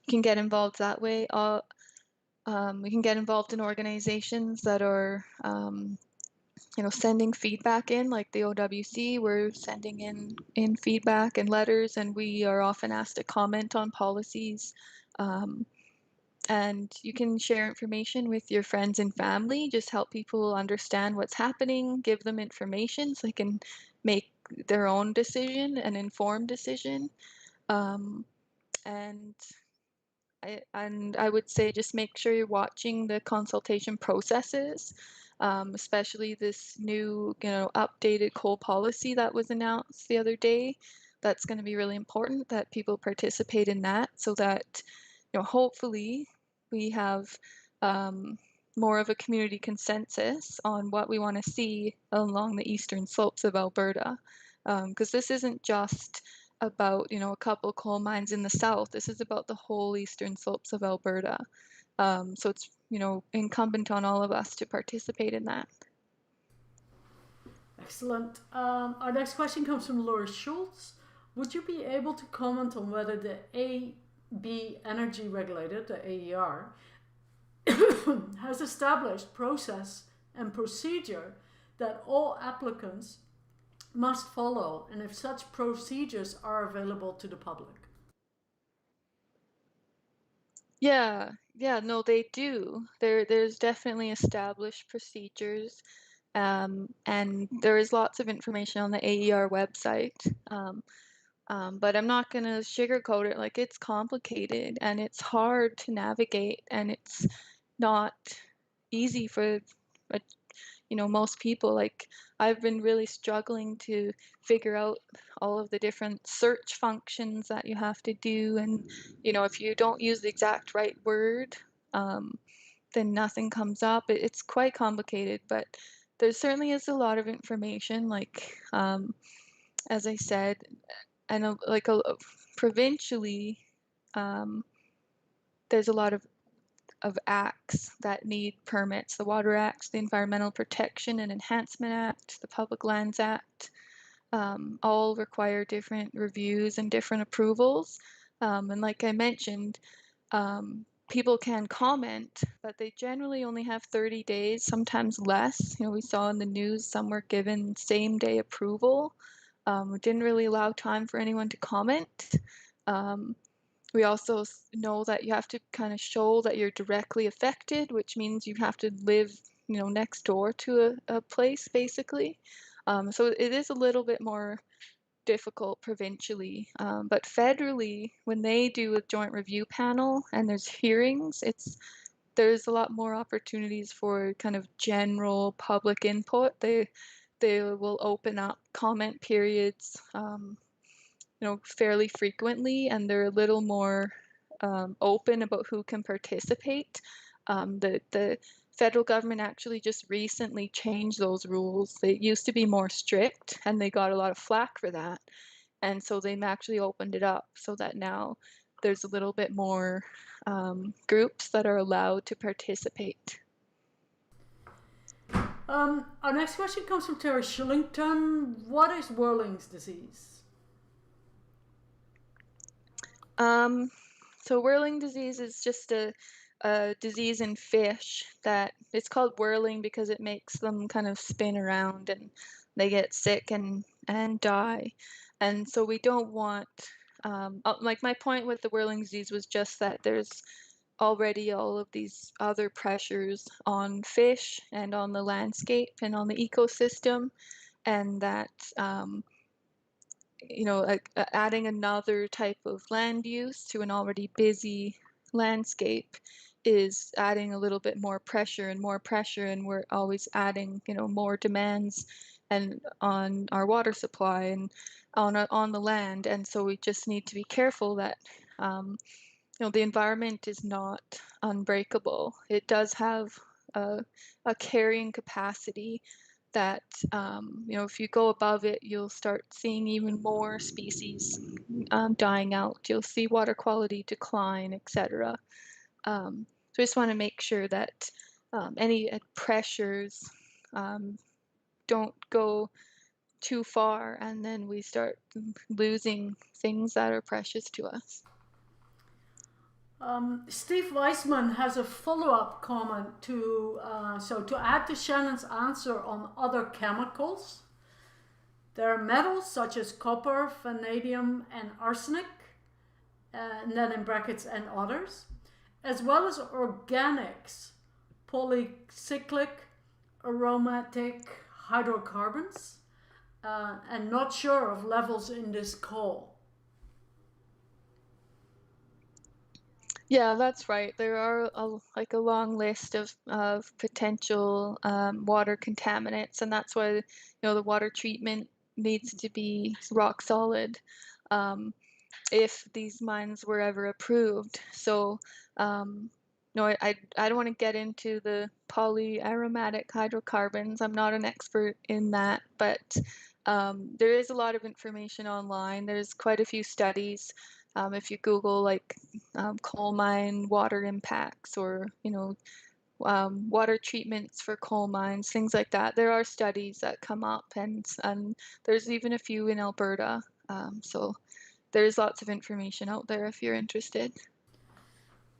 You can get involved that way. We can get involved in organizations that are sending feedback in, like the OWC. We're sending in feedback and letters, and we are often asked to comment on policies. And you can share information with your friends and family, just help people understand what's happening, give them information so they can make their own decision, an informed decision. And I would say just make sure you're watching the consultation processes, especially this new, updated coal policy that was announced the other day. That's going to be really important that people participate in that, so that, hopefully we have more of a community consensus on what we want to see along the eastern slopes of Alberta. Because this isn't just about, a couple coal mines in the south. This is about the whole eastern slopes of Alberta. So it's, incumbent on all of us to participate in that. Excellent. Our next question comes from Laura Schultz. Would you be able to comment on whether the AB Energy Regulator, the AER, has established process and procedure that all applicants must follow, and if such procedures are available to the public? Yeah, yeah, no, they do. There's definitely established procedures, and there is lots of information on the AER website. But I'm not gonna sugarcoat it. Like, it's complicated and it's hard to navigate, and it's not easy for uh, most people. Like, I've been really struggling to figure out all of the different search functions that you have to do, and if you don't use the exact right word, um, then nothing comes up. It's quite complicated, but there certainly is a lot of information. Like, as I said, and provincially, um, there's a lot of acts that need permits: the Water Acts, the Environmental Protection and Enhancement Act, the Public Lands Act. All require different reviews and different approvals. And like I mentioned, people can comment, but they generally only have 30 days, sometimes less. We saw in the news some were given same-day approval. We didn't really allow time for anyone to comment. We also know that you have to kind of show that you're directly affected, which means you have to live, next door to a place, basically. So it is a little bit more difficult provincially, but federally, when they do a joint review panel and there's hearings, there's a lot more opportunities for kind of general public input. They will open up comment periods, fairly frequently, and they're a little more open about who can participate. The federal government actually just recently changed those rules. They used to be more strict, and they got a lot of flack for that. And so they actually opened it up so that now there's a little bit more groups that are allowed to participate. Our next question comes from Terry Shillington. What is Whirling's disease? So whirling disease is just a disease in fish that it's called whirling because it makes them kind of spin around and they get sick and die. And so we don't want, like, my point with the whirling disease was just that there's already all of these other pressures on fish and on the landscape and on the ecosystem, and that adding another type of land use to an already busy landscape is adding a little bit more pressure and more pressure, and we're always adding, more demands and on our water supply and on the land. And so we just need to be careful that the environment is not unbreakable. It does have a carrying capacity that, if you go above it, you'll start seeing even more species dying out. You'll see water quality decline, etc. So I just want to make sure that any pressures don't go too far, and then we start losing things that are precious to us. Steve Weissman has a follow-up comment to add to Shannon's answer on other chemicals. There are metals such as copper, vanadium, and arsenic, and then in brackets and others, as well as organics, polycyclic, aromatic hydrocarbons, and not sure of levels in this coal. Yeah, that's right. There are a long list of potential water contaminants, and that's why the water treatment needs to be rock solid if these mines were ever approved. So no, I don't want to get into the polyaromatic hydrocarbons. I'm not an expert in that, but there is a lot of information online. There's quite a few studies. If you Google like coal mine water impacts or water treatments for coal mines, things like that, there are studies that come up, and there's even a few in Alberta. So there's lots of information out there if you're interested.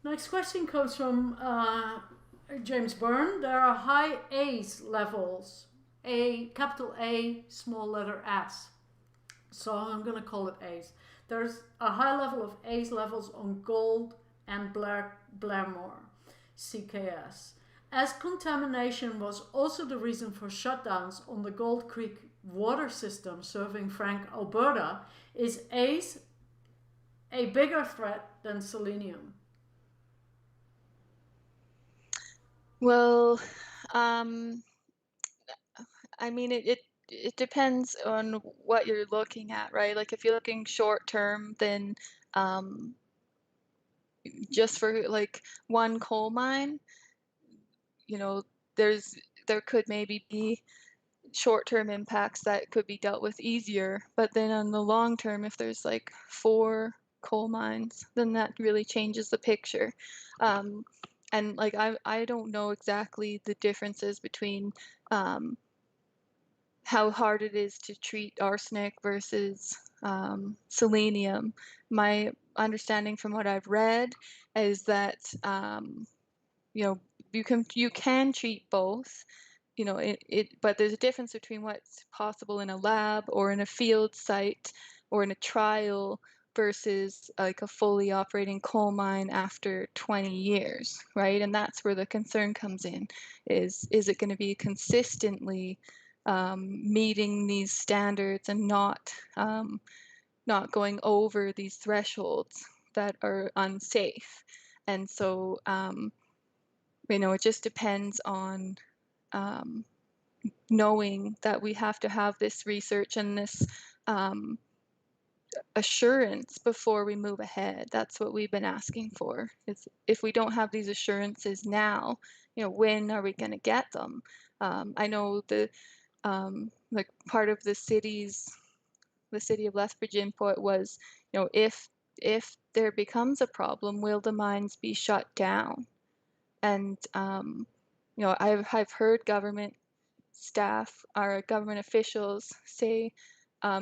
Next question comes from James Byrne. There are high ACE levels, capital A, small letter S. So I'm going to call it ACE. There's a high level of ACE levels on gold and Blairmore, CKS. As contamination was also the reason for shutdowns on the Gold Creek water system serving Frank, Alberta, is ACE a bigger threat than selenium? Well, I mean, it depends on what you're looking at, right? Like if you're looking short term, then um, just for like one coal mine, you know, there could maybe be short-term impacts that could be dealt with easier. But then on the long term, if there's like 4 coal mines, then that really changes the picture. And like I don't know exactly the differences between how hard it is to treat arsenic versus selenium. My understanding from what I've read is that you know you can treat both, you know, but there's a difference between what's possible in a lab or in a field site or in a trial versus like a fully operating coal mine after 20 years, right? And that's where the concern comes in, is it going to be consistently meeting these standards and not going over these thresholds that are unsafe. And so you know, it just depends on knowing that we have to have this research and this assurance before we move ahead. That's what we've been asking for. Is if we don't have these assurances now, you know, when are we going to get them? I know the like part of the city of Lethbridge input was, you know, if there becomes a problem, will the mines be shut down? And you know, I've heard government staff or government officials say,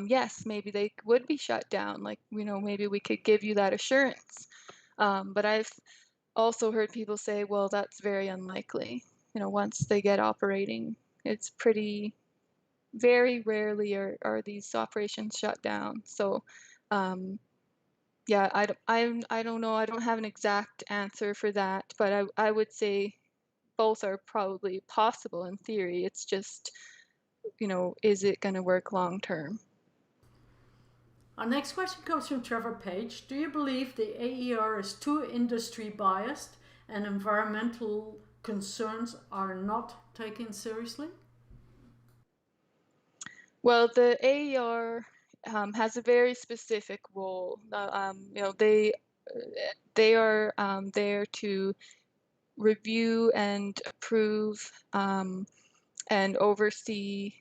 yes, maybe they would be shut down. Like, you know, maybe we could give you that assurance. But I've also heard people say, well, that's very unlikely. You know, once they get operating, it's pretty, very rarely are these operations shut down. So, yeah, I don't know. I don't have an exact answer for that, but I would say both are probably possible in theory. It's just, you know, is it going to work long term? Our next question comes from Trevor Page. Do you believe the AER is too industry biased and environmental concerns are not taken seriously? Well, the AER has a very specific role. You know, they are there to review and approve and oversee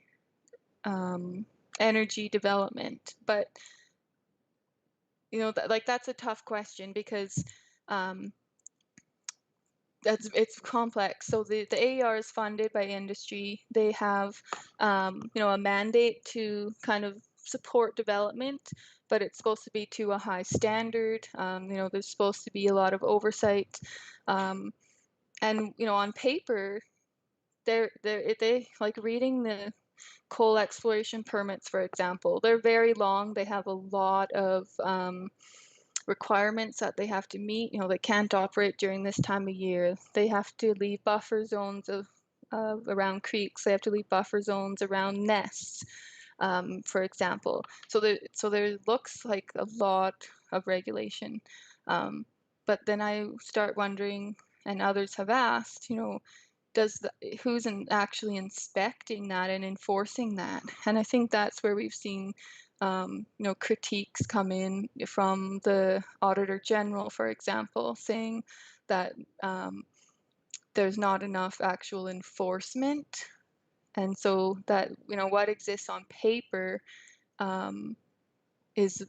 energy development. But you know, like that's a tough question because um, it's complex. So the AER is funded by industry. They have you know, a mandate to kind of support development, but it's supposed to be to a high standard. You know, there's supposed to be a lot of oversight, and you know, on paper, they like reading the coal exploration permits, for example. They're very long. They have a lot of requirements that they have to meet. You know, they can't operate during this time of year. They have to leave buffer zones of around creeks. They have to leave buffer zones around nests, for example. So there looks like a lot of regulation. But then I start wondering, and others have asked, you know, who's actually inspecting that and enforcing that? And I think that's where we've seen you know, critiques come in from the Auditor General, for example, saying that there's not enough actual enforcement. And so that, you know, what exists on paper um, is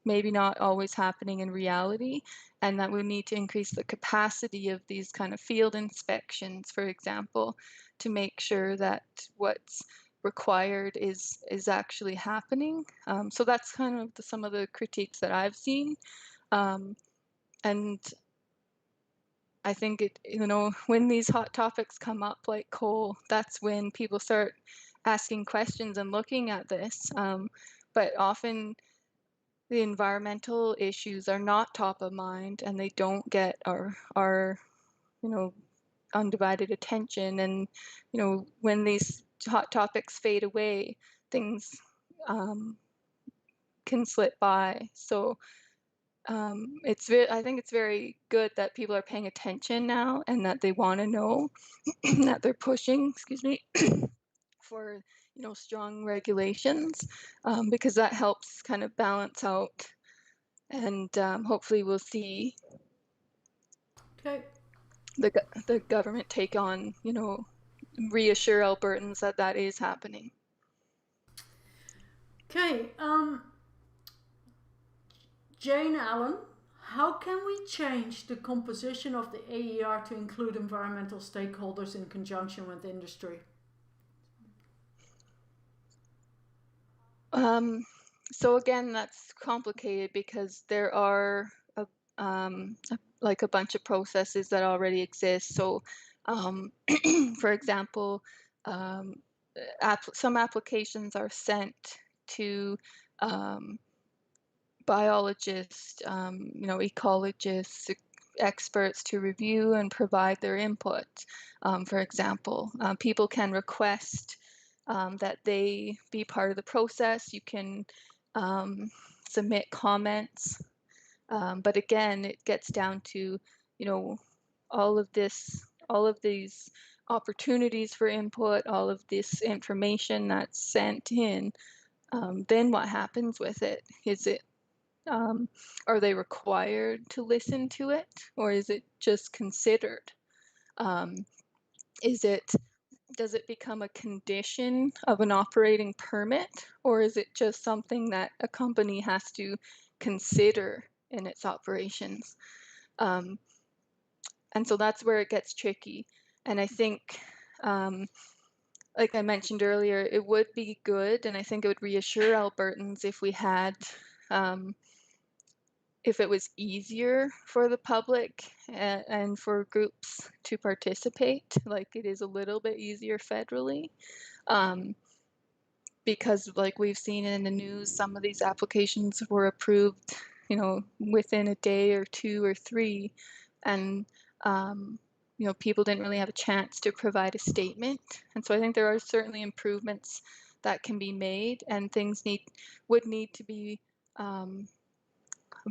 maybe not always happening in reality, and that we need to increase the capacity of these kind of field inspections, for example, to make sure that what's required is actually happening. So that's kind of some of the critiques that I've seen. And I think it, you know, when these hot topics come up like coal, that's when people start asking questions and looking at this. But often the environmental issues are not top of mind and they don't get our undivided attention. And when these hot topics fade away, things can slip by. So I think it's very good that people are paying attention now and that they want to know that they're pushing, excuse me, for strong regulations, because that helps kind of balance out, and hopefully we'll see the government take on, reassure Albertans that that is happening. Okay, Jane Allen, how can we change the composition of the AER to include environmental stakeholders in conjunction with industry? So again, that's complicated because there are like a bunch of processes that already exist. So, for example, some applications are sent to biologists, ecologists, experts to review and provide their input. For example, people can request that they be part of the process. You can submit comments, but again, it gets down to all of these opportunities for input, all of this information that's sent in. Then what happens with it? Are they required to listen to it, or is it just considered? Does it become a condition of an operating permit, or is it just something that a company has to consider in its operations? And so that's where it gets tricky. And I think, like I mentioned earlier, it would be good, and I think it would reassure Albertans if we had if it was easier for the public and for groups to participate, like it is a little bit easier federally. Because like we've seen in the news, some of these applications were approved, within a day or 2 or 3, and people didn't really have a chance to provide a statement. And so I think there are certainly improvements that can be made, and things would need to be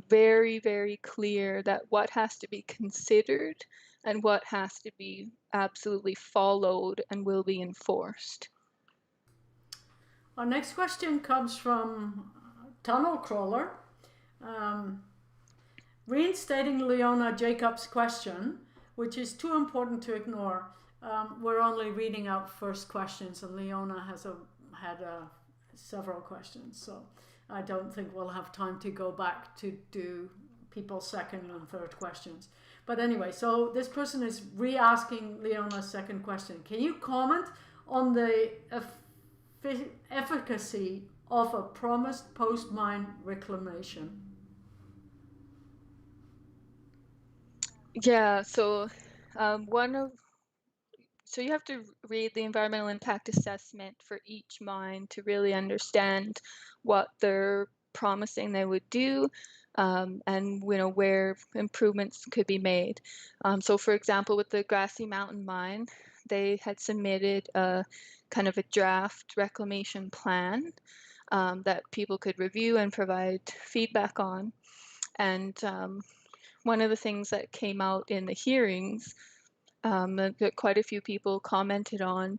very, very clear that what has to be considered and what has to be absolutely followed and will be enforced. Our next question comes from Tunnel Crawler. Reinstating Leona Jacobs' question, which is too important to ignore. We're only reading out first questions, and Leona has had several questions, so I don't think we'll have time to go back to do people's second and third questions. But anyway, so this person is re-asking Leona's second question. Can you comment on the efficacy of a promised post-mine reclamation? Yeah, so so you have to read the environmental impact assessment for each mine to really understand what they're promising they would do, and where improvements could be made. So for example, with the Grassy Mountain mine, they had submitted a kind of a draft reclamation plan that people could review and provide feedback on. And one of the things that came out in the hearings that quite a few people commented on,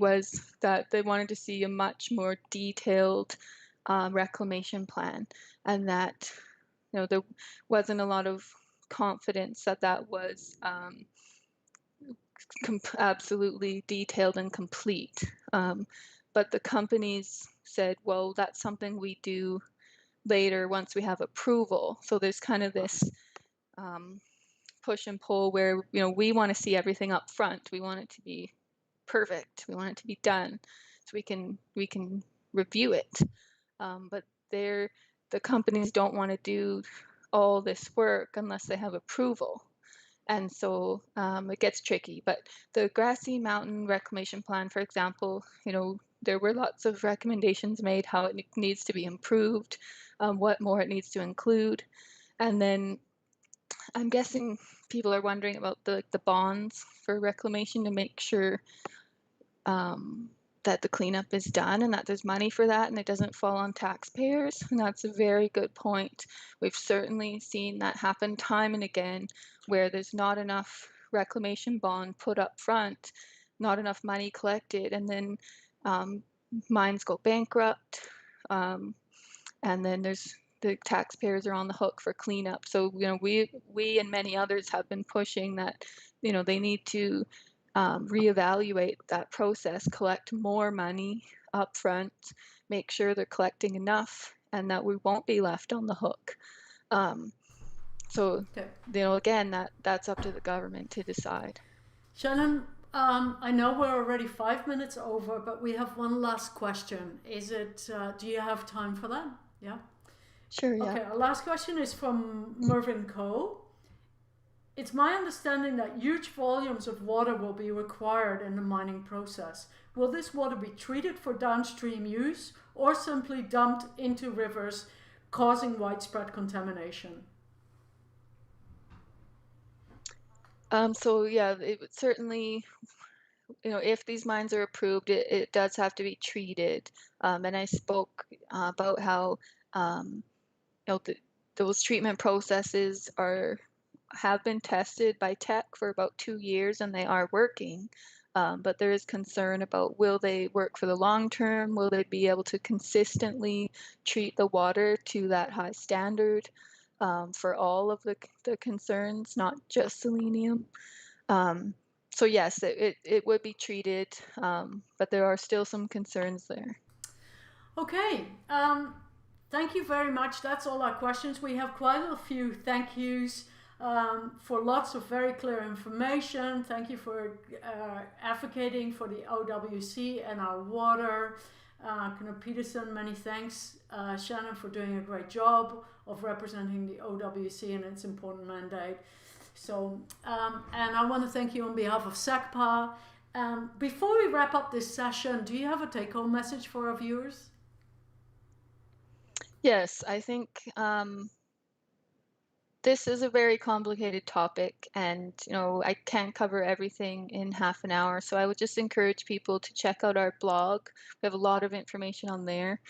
was that they wanted to see a much more detailed reclamation plan, and that there wasn't a lot of confidence that that was absolutely detailed and complete. But the companies said, well, that's something we do later once we have approval. So there's kind of this push and pull where we want to see everything up front. We want it to be perfect. We want it to be done so we can review it. But the companies don't want to do all this work unless they have approval. And so it gets tricky. But the Grassy Mountain Reclamation Plan, for example, there were lots of recommendations made how it needs to be improved, what more it needs to include. And then I'm guessing people are wondering about the bonds for reclamation to make sure that the cleanup is done and that there's money for that and it doesn't fall on taxpayers. And that's a very good point. We've certainly seen that happen time and again where there's not enough reclamation bond put up front, not enough money collected, and then mines go bankrupt, and then the taxpayers are on the hook for cleanup. So we and many others have been pushing that they need to reevaluate that process, collect more money up front, make sure they're collecting enough, and that we won't be left on the hook. So, again, that's up to the government to decide. Shannon, I know we're already 5 minutes over, but we have one last question. Do you have time for that? Yeah? Sure, yeah. Okay, our last question is from Mervyn Coe. It's my understanding that huge volumes of water will be required in the mining process. Will this water be treated for downstream use or simply dumped into rivers, causing widespread contamination? So yeah, it would certainly, if these mines are approved, it does have to be treated. And I spoke about how those treatment processes have been tested by tech for about 2 years and they are working. But there is concern about, will they work for the long term? Will they be able to consistently treat the water to that high standard for all of the concerns, not just selenium? So yes, it would be treated, but there are still some concerns there. Okay. Thank you very much. That's all our questions. We have quite a few thank yous for lots of very clear information. Thank you for advocating for the OWC and our water. Peterson, many thanks. Shannon, for doing a great job of representing the OWC and its important mandate. So, and I want to thank you on behalf of SACPA. Before we wrap up this session, do you have a take-home message for our viewers? Yes, I think this is a very complicated topic, and I can't cover everything in half an hour. So I would just encourage people to check out our blog. We have a lot of information on there.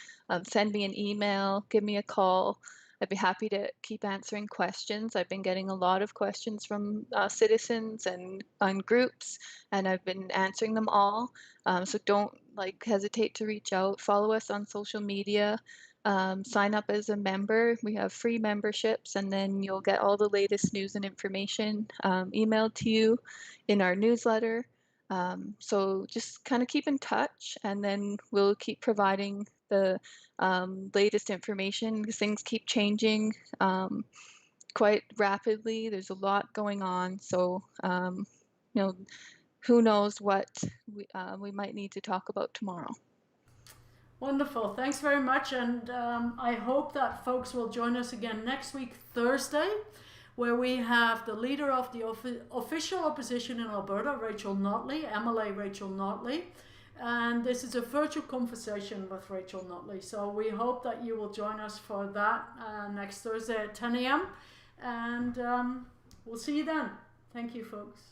Send me an email, give me a call. I'd be happy to keep answering questions. I've been getting a lot of questions from citizens and on groups, and I've been answering them all. So don't hesitate to reach out. Follow us on social media. Sign up as a member. We have free memberships, and then you'll get all the latest news and information emailed to you in our newsletter. So just kind of keep in touch, and then we'll keep providing the latest information because things keep changing quite rapidly. There's a lot going on, so who knows what we might need to talk about tomorrow. Wonderful. Thanks very much. And I hope that folks will join us again next week, Thursday, where we have the leader of the official opposition in Alberta, Rachel Notley, MLA Rachel Notley. And this is a virtual conversation with Rachel Notley. So we hope that you will join us for that next Thursday at 10 a.m. And we'll see you then. Thank you, folks.